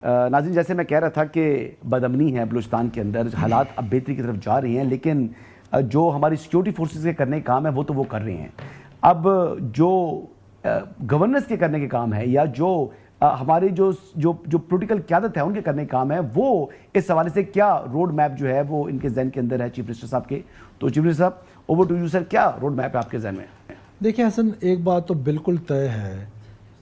ناظرین، جیسے میں کہہ رہا تھا کہ بدامنی ہے بلوچستان کے اندر، حالات اب بہتری کی طرف جا رہے ہیں، لیکن جو ہماری سیکیورٹی فورسز کے کرنے کے کام ہے وہ کر رہے ہیں۔ اب جو گورننس کے کرنے کے کام ہے یا جو ہماری جو پولیٹیکل قیادت ہے ان کے کرنے کے کام ہے، وہ اس حوالے سے کیا روڈ میپ جو ہے وہ ان کے ذہن کے اندر ہے چیف منسٹر صاحب کے؟ تو چیف منسٹر صاحب، اوور ٹو یو سر، کیا روڈ میپ ہے آپ کے ذہن میں؟ دیکھیں حسن، ایک بات تو بالکل طے ہے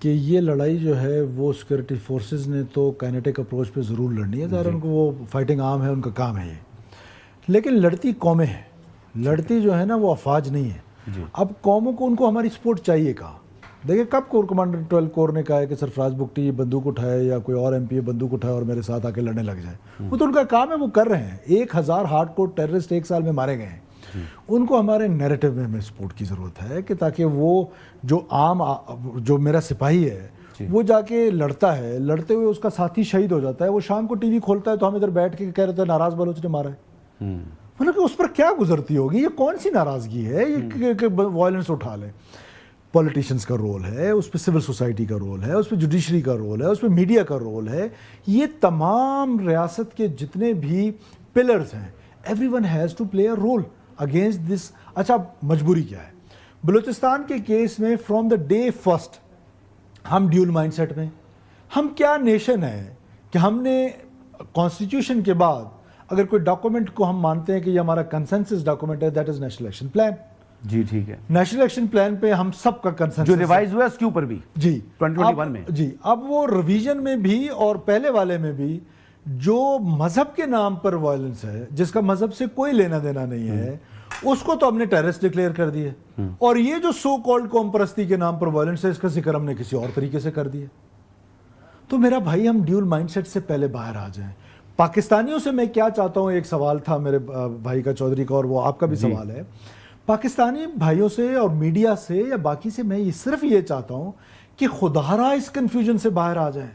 کہ یہ لڑائی جو ہے وہ سیکورٹی فورسز نے تو کائنیٹک اپروچ پہ ضرور لڑنی ہے، ظاہر ان کو وہ فائٹنگ عام ہے، ان کا کام ہے یہ، لیکن لڑتی قومیں ہیں، لڑتی جو ہے نا وہ افواج نہیں ہے۔ اب قوموں کو ان کو ہماری سپورٹ چاہیے کہاں؟ دیکھیں کب کور کمانڈر 12 کور نے کہا ہے کہ سرفراز بگٹی یہ بندوق اٹھائے یا کوئی اور MP بندوق اٹھائے اور میرے ساتھ آ کے لڑنے لگ جائے؟ وہ تو ان کا کام ہے، وہ کر رہے ہیں۔ 1000 ہارڈ کور ٹیررسٹ ایک سال میں مارے گئے ہیں۔ ان کو ہمارے نیریٹو میں ہمیں سپورٹ کی ضرورت ہے کہ تاکہ وہ جو میرا سپاہی ہے وہ جا کے لڑتا ہے، لڑتے ہوئے اس کا ساتھی شہید ہو جاتا ہے، وہ شام کو ٹی وی کھولتا ہے تو ہم ادھر بیٹھ کے کہہ رہے تھے ناراض بلوچ نے مارا ہے۔ مطلب کہ اس پر کیا گزرتی ہوگی؟ یہ کون سی ناراضگی ہے یہ کہ وائلنس اٹھا لے؟ پولیٹیشنز کا رول ہے اس پہ، سول سوسائٹی کا رول ہے اس پہ، جوڈیشری کا رول ہے اس پہ، میڈیا کا رول ہے، یہ تمام ریاست کے جتنے بھی پلرز ہیں، everyone has to play a role against this. اچھا، مجبوری کیا ہے بلوچستان کے کیس میں؟ فرام دا ڈے فرسٹ ہم ڈیول مائنڈ سیٹ میں، ہم کیا نیشن ہے کہ ہم نے کانسٹیٹیوشن کے بعد اگر کوئی ڈاکومنٹ کو ہم مانتے ہیں کہ یہ ہمارا کنسنسس ڈاکومنٹ ہے، that is national action plan. جی ٹھیک ہے، نیشنل ایکشن پلان پہ ہم سب کا کنسنسس جو ریوائز ہوا ہے اس کے اوپر بھی جی 2021 میں، جی اب وہ ریویژن میں بھی اور پہلے والے میں بھی جو مذہب کے نام پر وائلنس ہے، جس کا مذہب سے کوئی لینا دینا نہیں ہے، اس کو تو ہم نے ٹیررسٹ ڈکلیئر کر دیا، اور یہ جو سو کالڈ قوم پرستی کے نام پر وائلنس ہے، اس کا ذکر ہم نے کسی اور طریقے سے کر دیا۔ تو میرا بھائی، ہم ڈیول مائنڈ سیٹ سے پہلے باہر آ جائیں۔ پاکستانیوں سے میں کیا چاہتا ہوں، ایک سوال تھا میرے بھائی کا چودھری کا، اور وہ آپ کا بھی سوال ہے۔ پاکستانی بھائیوں سے اور میڈیا سے یا باقی سے میں صرف یہ چاہتا ہوں کہ خدارا اس کنفیوژن سے باہر آ جائیں۔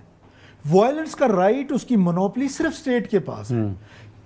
وائلنس کا رائٹ، اس کی مونوپلی صرف اسٹیٹ کے پاس ہے۔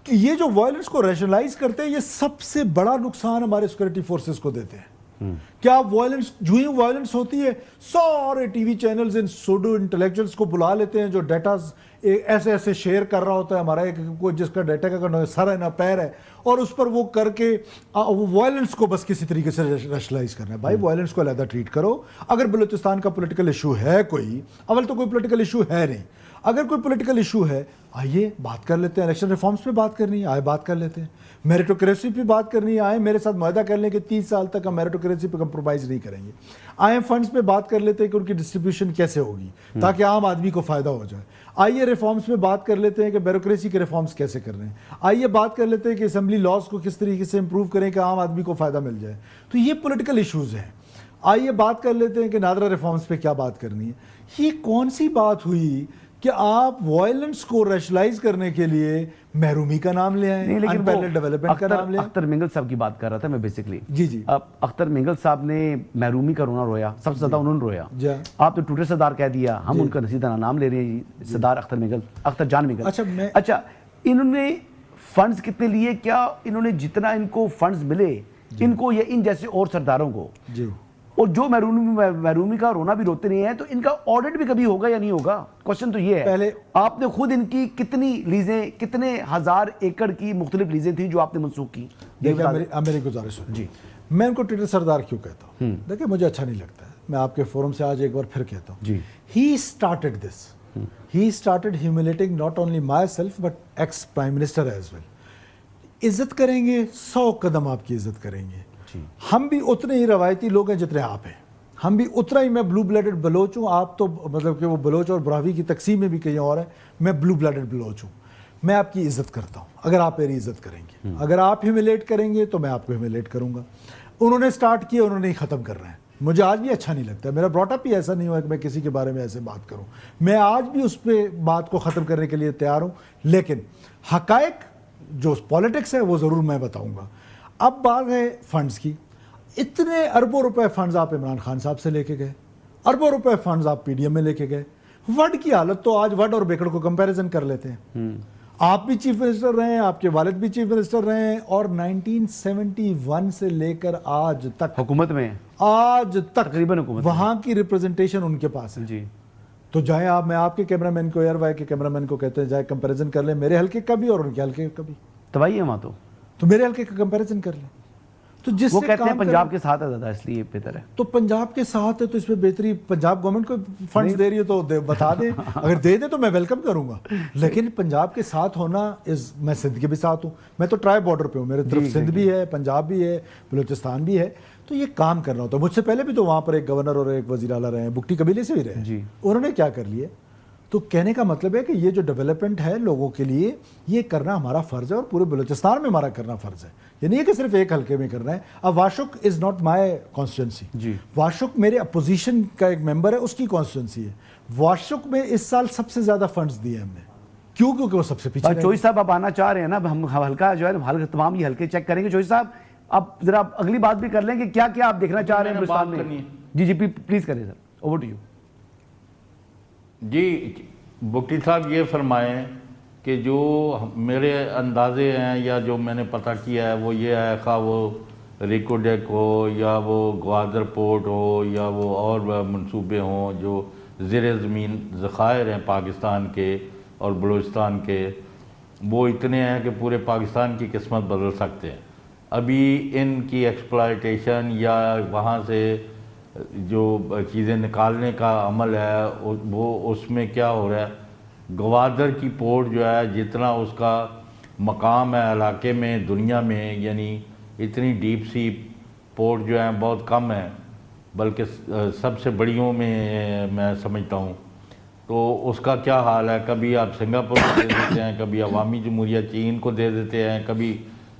کہ یہ جو وائلنس کو ریشنلائز کرتے ہیں، یہ سب سے بڑا نقصان ہمارے سیکورٹی فورسز کو دیتے ہیں۔ کیا وائلنس، جو ہی وائلنس ہوتی ہے، سارے ٹی وی چینلز ان سوڈو انٹلیکچوئلز کو بلا لیتے ہیں جو ڈیٹاز ایسے ایسے شیئر کر رہا ہوتا ہے ہمارا ایک کوئی، جس کا ڈیٹا کا نہ سر ہے نہ پیر ہے، اور اس پر وہ کر کے وائلنس کو بس کسی طریقے سے ریشنلائز کرنا ہے۔ بھائی، وائلنس کو علیحدہ ٹریٹ کرو۔ اگر بلوچستان کا پولیٹیکل ایشو ہے کوئی، اول تو کوئی پولیٹیکل ایشو ہے نہیں، اگر کوئی پولیٹیکل ایشو ہے آئیے بات کر لیتے ہیں۔ الیکشن ریفارمز پہ بات کرنی ہے، آئے بات کر لیتے ہیں۔ میریٹوکریسی پہ بات کرنی ہے، آئے میرے ساتھ معاہدہ کر لیں کہ 30 سال تک ہم میریٹوکریسی پہ کمپرومائز نہیں کریں گے۔ آئے فنڈز پہ بات کر لیتے ہیں کہ ان کی ڈسٹریبیوشن کیسے ہوگی تاکہ عام آدمی کو فائدہ ہو جائے۔ آئیے ریفارمز پہ بات کر لیتے ہیں کہ بیوروکریسی کے ریفارمز کیسے کر رہے ہیں۔ آئیے بات کر لیتے ہیں کہ اسمبلی لاز کو کس طریقے سے امپروو کریں کہ عام آدمی کو فائدہ مل جائے۔ تو یہ پولیٹیکل ایشوز ہیں۔ آئیے بات کر لیتے ہیں کہ نادرا ریفارمز پہ کیا بات کرنی ہے۔ یہ کون سی بات ہوئی کہ آپ وائلنس کو ریشنلائز کرنے کے لیے محرومی کا نام لے آئیں، انپیرلڈ ڈیولپمنٹ کا نام لے آئیں؟ اختر مینگل صاحب کی بات کر رہا تھا میں بیسکلی۔ جی اختر مینگل صاحب نے محرومی کا رونا رویا، سب سے زیادہ انہوں نے رویا۔ آپ نے ٹوٹر سردار کہہ دیا، ہم ان کا نصیحت نام لے رہے ہیں، سردار اختر مینگل، اختر جان مینگل۔ اچھا، انہوں نے فنڈز کتنے لیے؟ کیا انہوں نے جتنا ان کو فنڈز ملے ان کو یا ان جیسے اور سرداروں کو، اور جو محرومی کا رونا بھی روتے نہیں ہیں، تو ان کا آڈٹ بھی کبھی ہوگا یا نہیں ہوگا؟ کوشچن تو یہ ہے۔ پہلے آپ نے خود ان کی کتنی لیزیں، کتنے ہزار ایکڑ کی مختلف لیزیں تھیں جو آپ نے منسوخ کی؟ میری گزارش ہے، میں ان کو ٹوٹر سردار کیوں کہتا ہوں؟ دیکھیں مجھے اچھا نہیں لگتا ہے، میں آپ کے فورم سے آج ایک بار پھر کہتا ہوں، he started this, he started humiliating not only myself but ex prime minister as well. عزت کریں گے، 100 قدم آپ کی عزت کریں گے۔ ہم بھی اتنے ہی روایتی لوگ ہیں جتنے آپ ہیں، ہم بھی اتنا ہی، میں بلو بلیڈڈ بلوچ ہوں، آپ تو مطلب کہ وہ بلوچ اور براہوی کی تقسیم میں بھی کہیں اور ہے، میں بلو بلیڈڈ بلوچ ہوں۔ میں آپ کی عزت کرتا ہوں اگر آپ میری عزت کریں گے، اگر آپ ہیوملیٹ کریں گے تو میں آپ کو ہیوملیٹ کروں گا۔ انہوں نے سٹارٹ کیا، انہوں نے ہی ختم کر رہے ہیں۔ مجھے آج بھی اچھا نہیں لگتا ہے، میرا براٹ اپ ہی ایسا نہیں ہوا کہ میں کسی کے بارے میں ایسے بات کروں، میں آج بھی اس پہ بات کو ختم کرنے کے لیے تیار ہوں، لیکن حقائق جو پالیٹکس ہے وہ ضرور میں بتاؤں گا۔ اب بات ہے فنڈز کی، اتنے اربوں روپے فنڈز آپ عمران خان صاحب سے لے کے گئے، اربوں روپے فنڈز آپ PDM میں لے کے گئے۔ وڈ کی حالت تو آج وڈ اور بیکڑ کو کمپیریزن کر لیتے ہیں۔ آپ بھی چیف منسٹر رہے ہیں، آپ کے والد بھی چیف منسٹر رہے ہیں، اور 1971 سے لے کر آج تک حکومت میں، آج تک تقریباً حکومت وہاں کی ریپرزنٹیشن ان کے پاس ہے۔ تو جائیں آپ, میں آپ کے کیمرہ مین کو, ایئر وائی کے کیمرہ مین کو کہتے ہیں جائے کمپیریزن کر لیں میرے حلقے کا بھی اور ان کے حلقے کا بھی, تباہی ہے وہاں تو میرے حلقے کا کمپیریزن کر لیں. تو جس وہ سے کہتے ہیں کام پنجاب کے ساتھ ہے زیادہ, اس لیے بہتر ہے. تو پنجاب کے ساتھ ہے تو اس میں بہتری, پنجاب گورنمنٹ کو فنڈز دے رہی ہے تو بتا دیں, اگر دے دیں تو میں ویلکم کروں گا. لیکن پنجاب کے ساتھ ہونا میں سندھ کے بھی ساتھ ہوں, میں تو ٹرائی بارڈر پہ ہوں, میرے طرف سندھ بھی ہے, پنجاب بھی ہے, بلوچستان بھی ہے, تو یہ کام کرنا ہوتا ہے. مجھ سے پہلے بھی تو وہاں پر ایک گورنر اور ایک وزیر اعلیٰ رہے ہیں, بگٹی قبیلے سے بھی رہے, انہوں نے کیا کر لیے. تو کہنے کا مطلب ہے کہ یہ جو ڈیولپمنٹ ہے لوگوں کے لیے یہ کرنا ہمارا فرض ہے, اور پورے بلوچستان میں ہمارا کرنا فرض ہے. یہ نہیں ہے کہ صرف ایک حلقے میں کرنا ہے. اب واشک از ناٹ مائی کانسٹیٹوئنسی, واشک میرے اپوزیشن کا ایک ممبر ہے, اس کی کانسٹیٹوئنسی ہے. واشک میں اس سال سب سے زیادہ فنڈز دیے ہم نے, کیوں؟ کیونکہ وہ سب سے پیچھے. چوئی صاحب آپ آنا چاہ رہے ہیں نا, ہم ہلکا جو ہے تمام یہ ہلکے چیک کریں گے. چوئی صاحب آپ ذرا اگلی بات بھی کر لیں کہ کیا کیا آپ دیکھنا چاہ رہے ہیں بلوچستان میں. جی پلیز کریں سر, اوور ٹو یو. جی بگٹی صاحب یہ فرمائیں کہ جو میرے اندازے ہیں یا جو میں نے پتہ کیا ہے وہ یہ ہے, خواہ وہ ریکوڈیک ہو یا وہ گوادر پورٹ ہو یا وہ اور منصوبے ہوں جو زیر زمین ذخائر ہیں پاکستان کے اور بلوچستان کے, وہ اتنے ہیں کہ پورے پاکستان کی قسمت بدل سکتے ہیں. ابھی ان کی ایکسپلائٹیشن یا وہاں سے جو چیزیں نکالنے کا عمل ہے وہ اس میں کیا ہو رہا ہے, گوادر کی پورٹ جو ہے جتنا اس کا مقام ہے علاقے میں دنیا میں, یعنی اتنی ڈیپ سی پورٹ جو ہے بہت کم ہے, بلکہ سب سے بڑیوں میں سمجھتا ہوں. تو اس کا کیا حال ہے, کبھی آپ سنگاپور کو دے دیتے ہیں, کبھی عوامی جمہوریہ چین کو دے دیتے ہیں, کبھی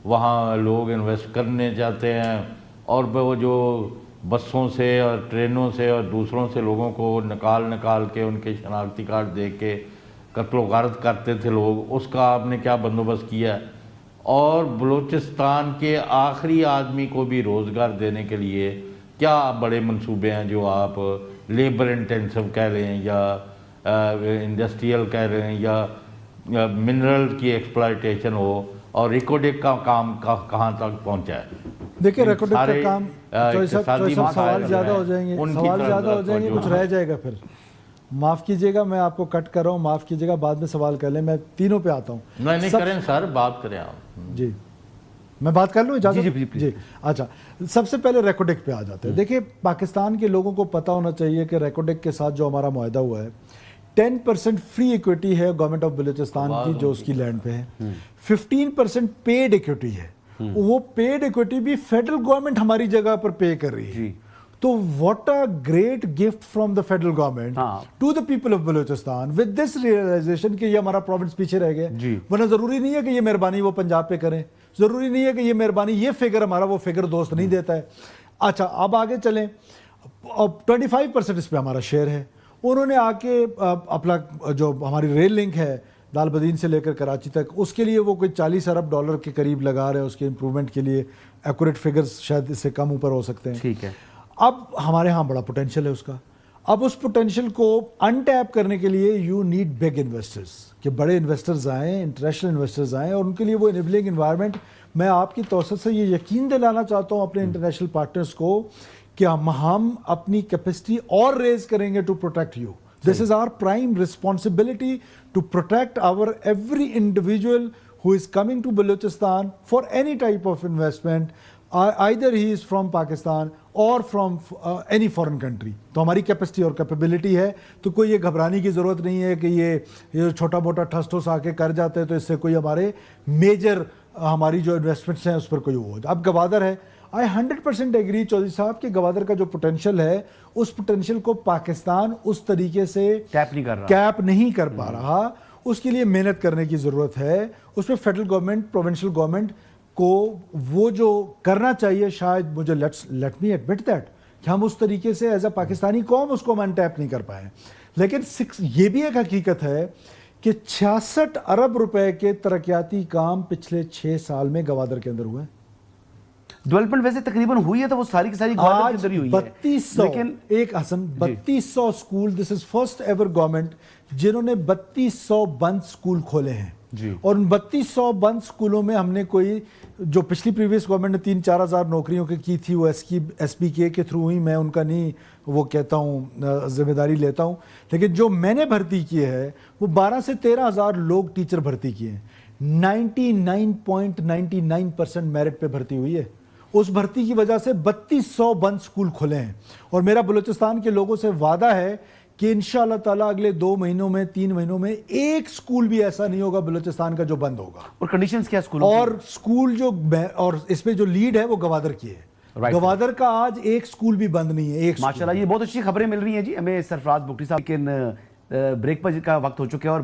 وہاں لوگ انویسٹ کرنے چاہتے ہیں اور وہ جو بسوں سے اور ٹرینوں سے اور دوسروں سے لوگوں کو نکال کے ان کے شناختی کارڈ دے کے قتل و غارت کرتے تھے لوگ, اس کا آپ نے کیا بندوبست کیا ہے. اور بلوچستان کے آخری آدمی کو بھی روزگار دینے کے لیے کیا بڑے منصوبے ہیں جو آپ لیبر انٹینسو کہہ لیں یا انڈسٹریل کہہ لیں یا منرل کی ایکسپلائٹیشن ہو, اور ریکوڈیک کا کام کہاں تک پہنچا ہے. دیکھیں ریکوڈیک کا کام, سوال زیادہ ہو جائیں گے, کچھ رہ جائے گا پھر. معاف کیجئے گا, میں آپ کو کٹ کر رہا ہوں, معاف کیجئے گا, بعد میں سوال کر لیں, میں تینوں پہ آتا ہوں. نہیں کریں سر, بات کریں آپ. جی میں بات کر لوں اجازت؟ جی اچھا, سب سے پہلے ریکوڈیک پہ آ جاتے ہیں. دیکھیں پاکستان کے لوگوں کو پتہ ہونا چاہیے کہ ریکوڈیک کے ساتھ جو ہمارا معاہدہ ہوا ہے 10% فری ایکویٹی ہے گورنمنٹ آف بلوچستان کی جو اس کی لینڈ پہ ہے, 15% پیڈ ایکویٹی ہے. وہ پیڈ ایکویٹی بھی فیڈرل گورنمنٹ ہماری جگہ پر پے کر رہی ہے. تو what a great gift from the federal government to the people of Balochistan with this realisation کہ یہ ہمارا پروونس پیچھے رہ گیا. ورنہ ضروری نہیں ہے کہ یہ مہربانی وہ پنجاب پہ کریں, ضروری نہیں ہے کہ یہ مہربانی یہ فگر ہمارا وہ فگر دوست نہیں دیتا ہے. اچھا اب آگے چلیں, 25% اس پہ ہمارا شیئر ہے. انہوں نے آ کے اپنا جو ہماری ریل لنک ہے دال بدین سے لے کر کراچی تک, اس کے لیے وہ کوئی $40 ارب کے قریب لگا رہے ہیں اس کے امپرومنٹ کے لیے. ایکوریٹ فگرز شاید اس سے کم اوپر ہو سکتے ہیں. ٹھیک ہے. اب ہمارے ہاں بڑا پوٹینشیل ہے اس کا. اب اس پوٹینشیل کو ان ٹیپ کرنے کے لیے یو نیڈ بگ انویسٹرز, کہ بڑے انویسٹرز آئیں, انٹرنیشنل انویسٹرز آئیں, اور ان کے لیے وہ انیبلنگ انوائرمنٹ. میں آپ کی توسط سے یہ یقین دلانا چاہتا ہوں اپنے انٹرنیشنل پارٹنرز کو کہ ہم اپنی کیپیسٹی اور ریز کریں گے to protect you. This is our prime responsibility to protect our every individual who is coming to Balochistan for any type of investment, either he is from Pakistan or from any foreign country. تو ہماری capacity اور capability ہے, تو کوئی یہ گھبرانے کی ضرورت نہیں ہے کہ یہ چھوٹا موٹا ٹھس ٹھوس آ کے کر جاتے ہیں تو اس سے کوئی ہمارے میجر ہماری جو انویسٹمنٹس ہیں اس پر کوئی وہ. اب گوادر ہے, I 100% ایگری چودھری صاحب کہ گوادر کا جو پوٹینشیل ہے اس پوٹینشیل کو پاکستان اس طریقے سے کیپ نہیں کر پا رہا. اس کے لیے محنت کرنے کی ضرورت ہے. اس میں فیڈرل گورنمنٹ, پروونشل گورنمنٹ کو وہ جو کرنا چاہیے, شاید مجھے لیٹ می ایڈمٹ دیٹ کہ ہم اس طریقے سے ایز اے پاکستانی قوم اس کو ہم انٹیپ نہیں کر پائے. لیکن یہ بھی ایک حقیقت ہے کہ 66 ارب روپے کے ترقیاتی کام پچھلے 6 سال میں گوادر کے اندر ہوئے. ڈیولپمنٹ ویسے تقریباً ہوئی ہے تو وہ ساری کی ساری گورنمنٹ کے اندر ہی ہوئی ہے. 3200 لیکن ایک حسن 3200 اسکول، دس از فرسٹ ایور گورنمنٹ جنہوں نے 3200 بند اسکول کھولے ہیں. جی. اور ان 3200 بند اسکولوں میں ہم نے کوئی جو پچھلی پریویس گورنمنٹ نے 3-4 ہزار نوکریوں کی تھی وہ ایس پی کے تھرو ہوئی، میں ان کا نہیں وہ کہتا ہوں ذمہ داری لیتا ہوں، لیکن جو میں نے بھرتی کی ہے وہ 12 سے 13 ہزار لوگ ٹیچر بھرتی کیے ہیں. 99.99% میرٹ پہ بھرتی ہوئی ہے. اس بھرتی کی وجہ سے 3200 بند اسکول کھلے ہیں. اور میرا بلوچستان کے لوگوں سے وعدہ ہے کہ انشاءاللہ تعالیٰ اگلے 2 مہینوں میں 3 مہینوں میں ایک اسکول بھی ایسا نہیں ہوگا بلوچستان کا جو بند ہوگا. اور کنڈیشنز کیا اسکولوں اور اسکول جو اور اس پہ جو لیڈ ہے وہ گوادر کی ہے. گوادر کا آج ایک اسکول بھی بند نہیں ہے. ایک ماشاءاللہ یہ بہت اچھی خبریں مل رہی ہیں جی ہمیں سرفراز بگٹی صاحب. لیکن بریک پر کا وقت ہو چکا ہے اور